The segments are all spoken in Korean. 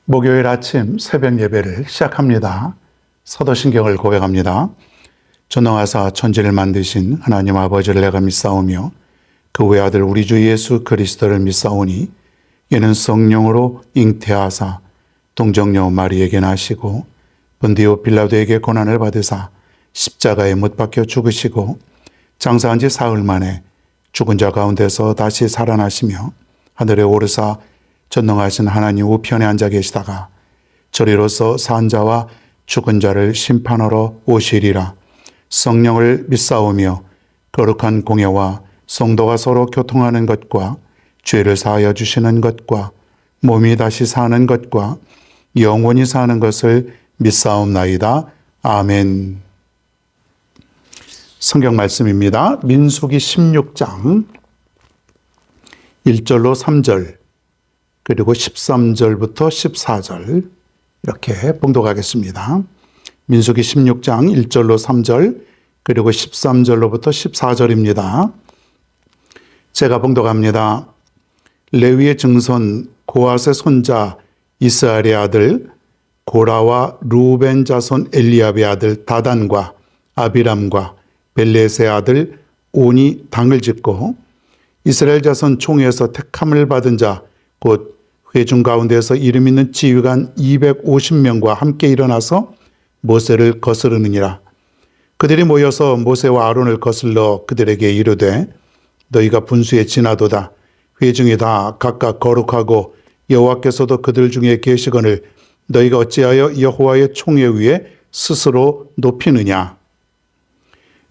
목요일 아침 새벽 예배를 시작합니다. 사도신경을 고백합니다. 전능하사 천지를 만드신 하나님 아버지를 내가 믿사오며 그 외아들 우리 주 예수 그리스도를 믿사오니 이는 성령으로 잉태하사 동정녀 마리에게 나시고 본디오 빌라도에게 고난을 받으사 십자가에 못 박혀 죽으시고 장사한 지 사흘 만에 죽은 자 가운데서 다시 살아나시며 하늘에 오르사 전능하신 하나님 우편에 앉아 계시다가 저리로서 산 자와 죽은 자를 심판하러 오시리라. 성령을 믿사오며 거룩한 공예와 성도가 서로 교통하는 것과 죄를 사하여 주시는 것과 몸이 다시 사는 것과 영원히 사는 것을 믿사옵나이다. 아멘. 성경 말씀입니다. 민수기 16장 1절로 3절 그리고 13절부터 14절 이렇게 봉독하겠습니다. 민수기 16장 1절로 3절 그리고 13절로부터 14절입니다. 제가 봉독합니다. 레위의 증손 고앗의 손자 이스라엘의 아들 고라와 루벤 자손 엘리압의 아들 다단과 아비람과 벨렛의 아들 온이 당을 짓고 이스라엘 자손 총회에서 택함을 받은 자 곧 회중 가운데서 이름 있는 지휘관 250명과 함께 일어나서 모세를 거스르느니라. 그들이 모여서 모세와 아론을 거슬러 그들에게 이르되 너희가 분수에 지나도다. 회중이 다 각각 거룩하고 여호와께서도 그들 중에 계시거늘 너희가 어찌하여 여호와의 총회 위에 스스로 높이느냐.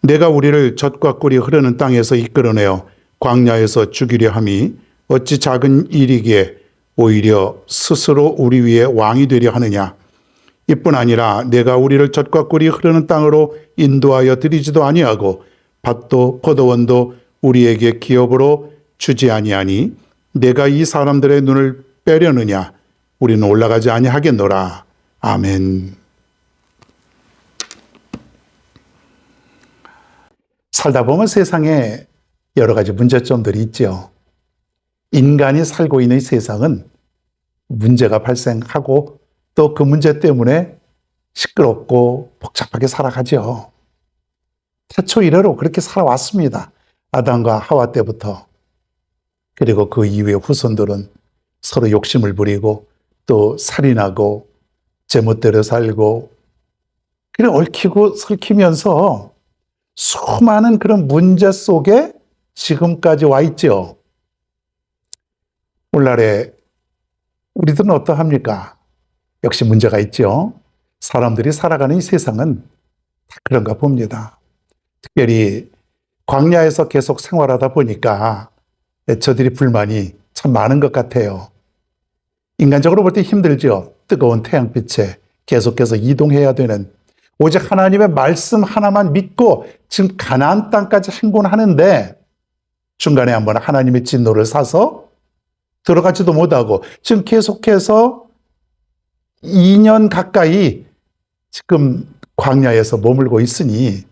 내가 우리를 젖과 꿀이 흐르는 땅에서 이끌어내어 광야에서 죽이려 함이 어찌 작은 일이기에 오히려 스스로 우리 위에 왕이 되려 하느냐. 이뿐 아니라 내가 우리를 젖과 꿀이 흐르는 땅으로 인도하여 드리지도 아니하고 밭도 포도원도 우리에게 기업으로 주지 아니하니 내가 이 사람들의 눈을 빼려느냐. 우리는 올라가지 아니하겠노라. 아멘. 살다 보면 세상에 여러 가지 문제점들이 있죠. 인간이 살고 있는 세상은 문제가 발생하고 또 그 문제 때문에 시끄럽고 복잡하게 살아가죠. 태초 이래로 그렇게 살아왔습니다. 아담과 하와 때부터. 그리고 그 이후의 후손들은 서로 욕심을 부리고 또 살인하고 제멋대로 살고 그래 얽히고 설키면서 수많은 그런 문제 속에 지금까지 와 있죠. 오늘날에 우리들은 어떠합니까? 역시 문제가 있죠. 사람들이 살아가는 이 세상은 다 그런가 봅니다. 특별히 광야에서 계속 생활하다 보니까 저들이 불만이 참 많은 것 같아요. 인간적으로 볼 때 힘들죠. 뜨거운 태양빛에 계속해서 이동해야 되는 오직 하나님의 말씀 하나만 믿고 지금 가나안 땅까지 행군하는데 중간에 한번 하나님의 진노를 사서 들어가지도 못하고 지금 계속해서 2년 가까이 지금 광야에서 머물고 있으니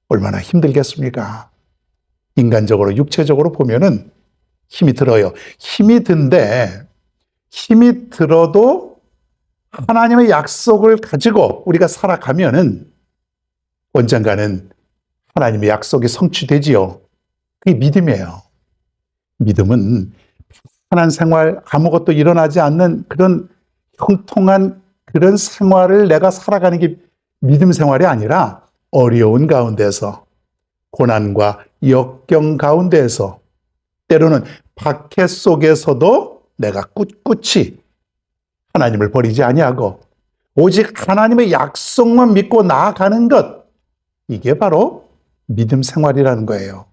얼마나 힘들겠습니까? 인간적으로 육체적으로 보면은 힘이 들어요. 힘이 든데 힘이 들어도 하나님의 약속을 가지고 우리가 살아가면은 언젠가는 하나님의 약속이 성취되지요. 그게 믿음이에요. 믿음은 편한 생활, 아무것도 일어나지 않는 그런 형통한 그런 생활을 내가 살아가는 게 믿음 생활이 아니라 어려운 가운데서 고난과 역경 가운데서 때로는 박해 속에서도 내가 꿋꿋이 하나님을 버리지 아니하고 오직 하나님의 약속만 믿고 나아가는 것, 이게 바로 믿음 생활이라는 거예요.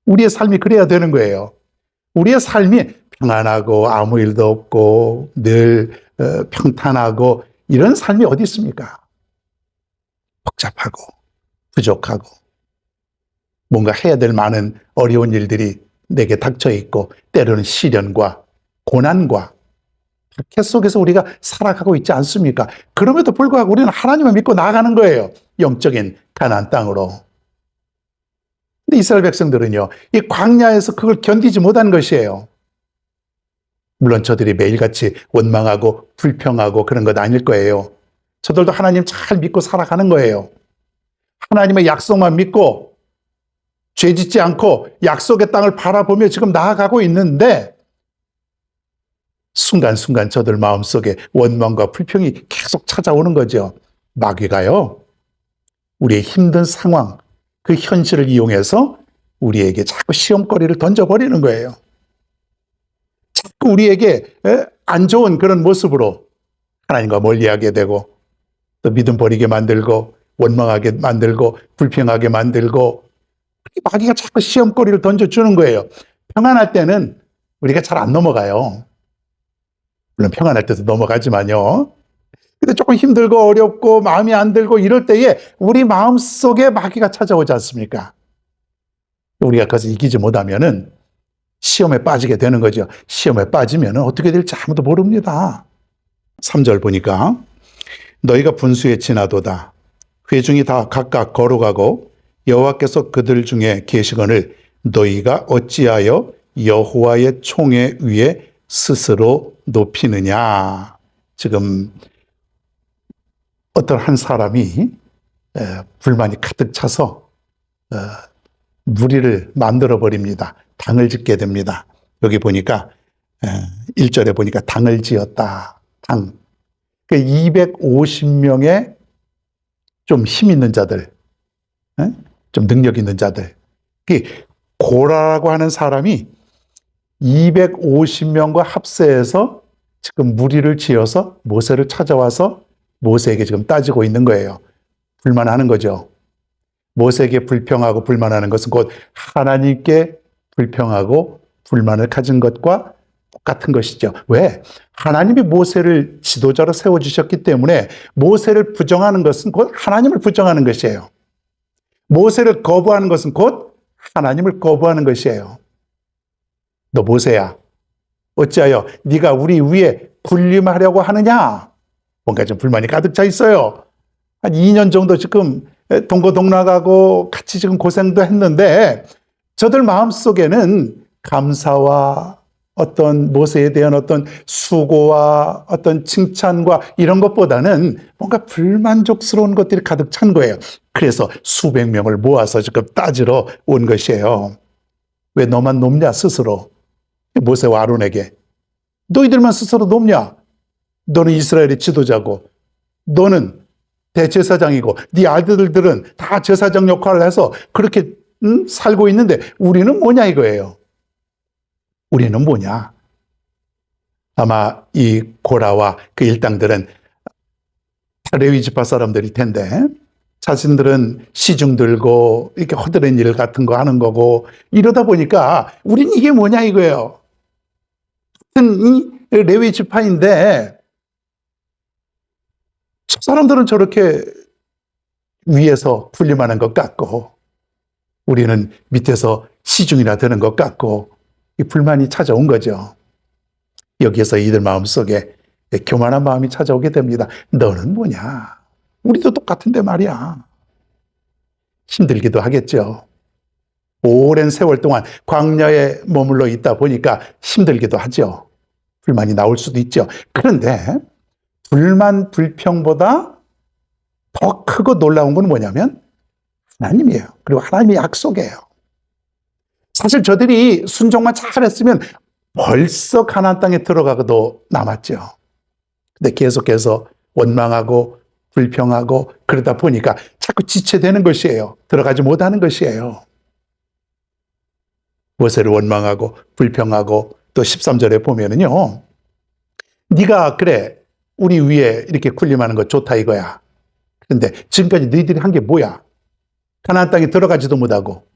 우리의 삶이 그래야 되는 거예요. 우리의 삶이 평안하고 아무 일도 없고 늘 평탄하고 이런 삶이 어디 있습니까? 복잡하고 부족하고 뭔가 해야 될 많은 어려운 일들이 내게 닥쳐 있고 때로는 시련과 고난과 박해 속에서 우리가 살아가고 있지 않습니까? 그럼에도 불구하고 우리는 하나님을 믿고 나아가는 거예요. 영적인 가나안 땅으로. 근데 이스라엘 백성들은요, 이 광야에서 그걸 견디지 못한 것이에요. 물론 저들이 매일같이 원망하고 불평하고 그런 건 아닐 거예요. 저들도 하나님 잘 믿고 살아가는 거예요. 하나님의 약속만 믿고 죄 짓지 않고 약속의 땅을 바라보며 지금 나아가고 있는데 순간순간 저들 마음속에 원망과 불평이 계속 찾아오는 거죠. 마귀가요, 우리의 힘든 상황, 그 현실을 이용해서 우리에게 자꾸 시험거리를 던져버리는 거예요. 자꾸 우리에게 안 좋은 그런 모습으로 하나님과 멀리하게 되고 또 믿음 버리게 만들고 원망하게 만들고 불평하게 만들고 마귀가 자꾸 시험거리를 던져주는 거예요. 평안할 때는 우리가 잘 안 넘어가요. 물론 평안할 때도 넘어가지만요. 근데 조금 힘들고 어렵고 마음이 안 들고 이럴 때에 우리 마음속에 마귀가 찾아오지 않습니까? 우리가 그것을 이기지 못하면은 시험에 빠지게 되는 거죠. 시험에 빠지면 어떻게 될지 아무도 모릅니다. 3절 보니까 너희가 분수에 지나도다. 회중이 다 각각 걸어가고 여호와께서 그들 중에 계시거늘 너희가 어찌하여 여호와의 총회 위에 스스로 높이느냐. 지금 어떤 한 사람이 불만이 가득 차서 무리를 만들어 버립니다. 당을 짓게 됩니다. 여기 보니까 1절에 보니까 당을 지었다. 당. 250명의 좀 힘 있는 자들, 좀 능력 있는 자들. 고라라고 하는 사람이 250명과 합세해서 지금 무리를 지어서 모세를 찾아와서 모세에게 지금 따지고 있는 거예요. 불만하는 거죠. 모세에게 불평하고 불만하는 것은 곧 하나님께 불평하고 불만을 가진 것과 똑같은 것이죠. 왜? 하나님이 모세를 지도자로 세워주셨기 때문에 모세를 부정하는 것은 곧 하나님을 부정하는 것이에요. 모세를 거부하는 것은 곧 하나님을 거부하는 것이에요. 너 모세야, 어찌하여 네가 우리 위에 군림하려고 하느냐? 뭔가 좀 불만이 가득 차 있어요. 한 2년 정도 지금 동고동락하고 같이 지금 고생도 했는데 저들 마음속에는 감사와 어떤 모세에 대한 어떤 수고와 어떤 칭찬과 이런 것보다는 뭔가 불만족스러운 것들이 가득 찬 거예요. 그래서 수백 명을 모아서 지금 따지러 온 것이에요. 왜 너만 높냐 스스로? 모세와 아론에게 너희들만 스스로 높냐? 너는 이스라엘의 지도자고 너는 대제사장이고 네 아들들은 다 제사장 역할을 해서 그렇게 살고 있는데 우리는 뭐냐 이거예요. 우리는 뭐냐? 아마 이 고라와 그 일당들은 레위 지파 사람들일 텐데 자신들은 시중 들고 이렇게 허드렛 일 같은 거 하는 거고 이러다 보니까 우린 이게 뭐냐 이거예요. 같은 이 레위 지파인데 저 사람들은 저렇게 위에서 군림하는 것 같고 우리는 밑에서 시중이나 되는 것 같고 이 불만이 찾아온 거죠. 여기에서 이들 마음속에 교만한 마음이 찾아오게 됩니다. 너는 뭐냐? 우리도 똑같은데 말이야. 힘들기도 하겠죠. 오랜 세월 동안 광야에 머물러 있다 보니까 힘들기도 하죠. 불만이 나올 수도 있죠. 그런데 불만, 불평보다 더 크고 놀라운 건 뭐냐면 하나님이에요. 그리고 하나님의 약속이에요. 사실 저들이 순종만 잘했으면 벌써 가나안 땅에 들어가고도 남았죠. 근데 계속해서 원망하고 불평하고 그러다 보니까 자꾸 지체되는 것이에요. 들어가지 못하는 것이에요. 모세를 원망하고 불평하고 또 13절에 보면은요. 네가 그래 우리 위에 이렇게 군림하는 거 좋다 이거야. 그런데 지금까지 너희들이 한 게 뭐야? 가나안 땅에 들어가지도 못하고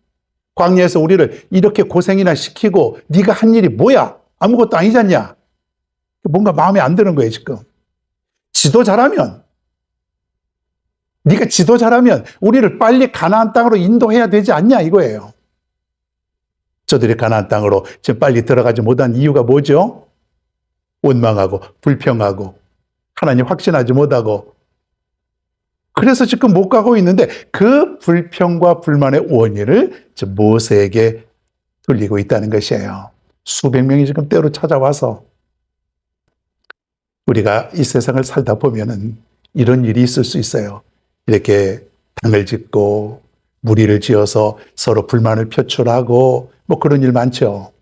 광야에서 우리를 이렇게 고생이나 시키고 네가 한 일이 뭐야? 아무것도 아니지 않냐? 뭔가 마음에 안 드는 거예요 지금. 지도 잘하면 네가 지도 잘하면 우리를 빨리 가나안 땅으로 인도해야 되지 않냐 이거예요. 저들이 가나안 땅으로 지금 빨리 들어가지 못한 이유가 뭐죠? 원망하고 불평하고 하나님 확신하지 못하고 그래서 지금 못 가고 있는데 그 불평과 불만의 원인을 모세에게 돌리고 있다는 것이에요. 수백 명이 지금 때로 찾아와서 우리가 이 세상을 살다 보면은 이런 일이 있을 수 있어요. 이렇게 당을 짓고 무리를 지어서 서로 불만을 표출하고 뭐 그런 일 많죠.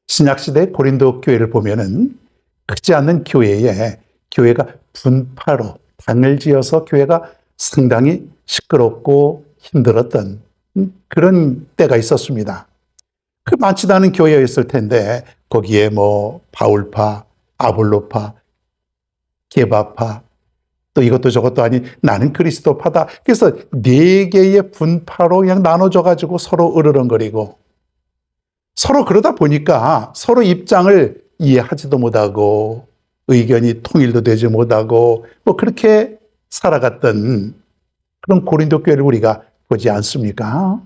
신약시대 고린도 교회를 보면은 크지 않는 교회에 교회가 분파로 당을 지어서 교회가 상당히 시끄럽고 힘들었던 그런 때가 있었습니다. 그 많지도 않은 교회였을 텐데 거기에 뭐 바울파, 아볼로파, 게바파, 또 이것도 저것도 아닌 나는 그리스도파다. 그래서 네 개의 분파로 그냥 나눠져가지고 서로 으르렁거리고 서로 그러다 보니까 서로 입장을 이해하지도 못하고 의견이 통일도 되지 못하고 뭐 그렇게 살아갔던 그런 고린도 교회를 우리가 보지 않습니까?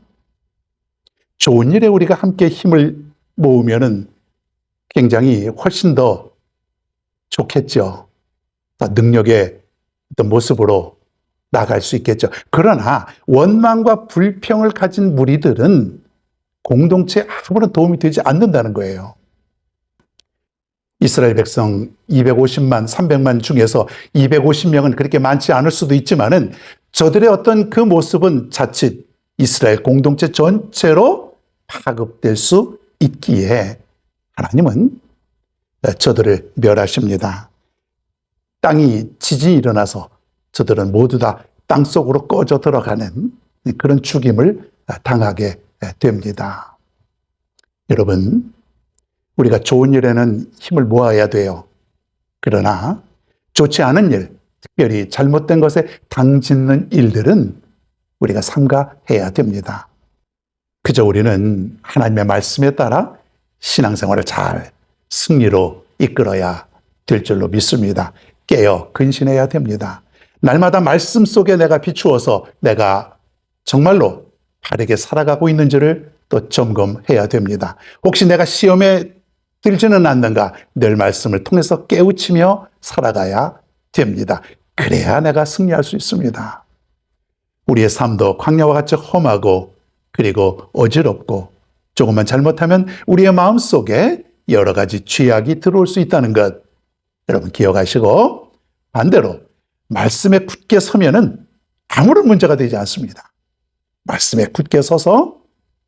좋은 일에 우리가 함께 힘을 모으면은 굉장히 훨씬 더 좋겠죠. 능력의 어떤 모습으로 나갈 수 있겠죠. 그러나 원망과 불평을 가진 무리들은 공동체에 아무런 도움이 되지 않는다는 거예요. 이스라엘 백성 250만, 300만 중에서 250명은 그렇게 많지 않을 수도 있지만은 저들의 어떤 그 모습은 자칫 이스라엘 공동체 전체로 파급될 수 있기에 하나님은 저들을 멸하십니다. 땅이 지진이 일어나서 저들은 모두 다 땅속으로 꺼져 들어가는 그런 죽임을 당하게 됩니다. 여러분, 우리가 좋은 일에는 힘을 모아야 돼요. 그러나 좋지 않은 일, 특별히 잘못된 것에 당짓는 일들은 우리가 삼가해야 됩니다. 그저 우리는 하나님의 말씀에 따라 신앙생활을 잘 승리로 이끌어야 될 줄로 믿습니다. 깨어 근신해야 됩니다. 날마다 말씀 속에 내가 비추어서 내가 정말로 바르게 살아가고 있는지를 또 점검해야 됩니다. 혹시 내가 시험에 들지는 않는가 늘 말씀을 통해서 깨우치며 살아가야 됩니다. 그래야 내가 승리할 수 있습니다. 우리의 삶도 광야와 같이 험하고 그리고 어지럽고 조금만 잘못하면 우리의 마음속에 여러 가지 죄악이 들어올 수 있다는 것 여러분 기억하시고 반대로 말씀에 굳게 서면은 아무런 문제가 되지 않습니다. 말씀에 굳게 서서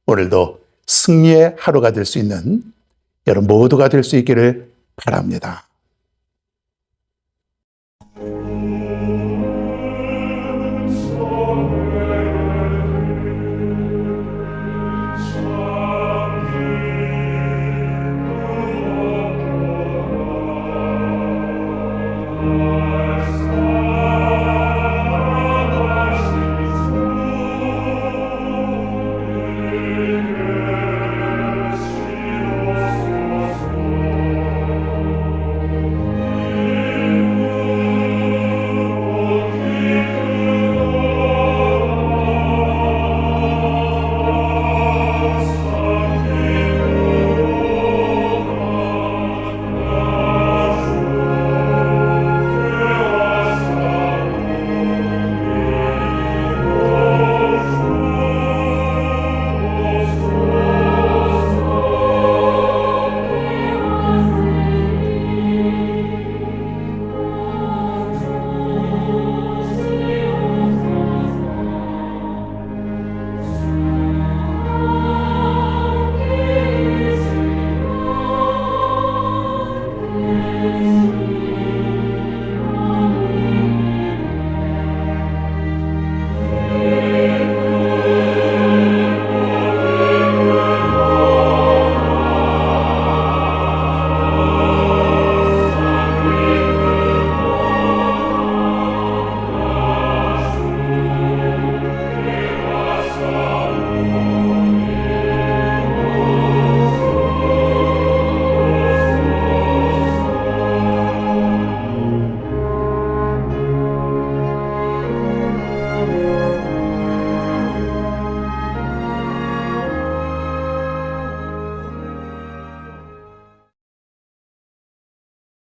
오늘도 승리의 하루가 될 수 있는 여러분 모두가 될 수 있기를 바랍니다.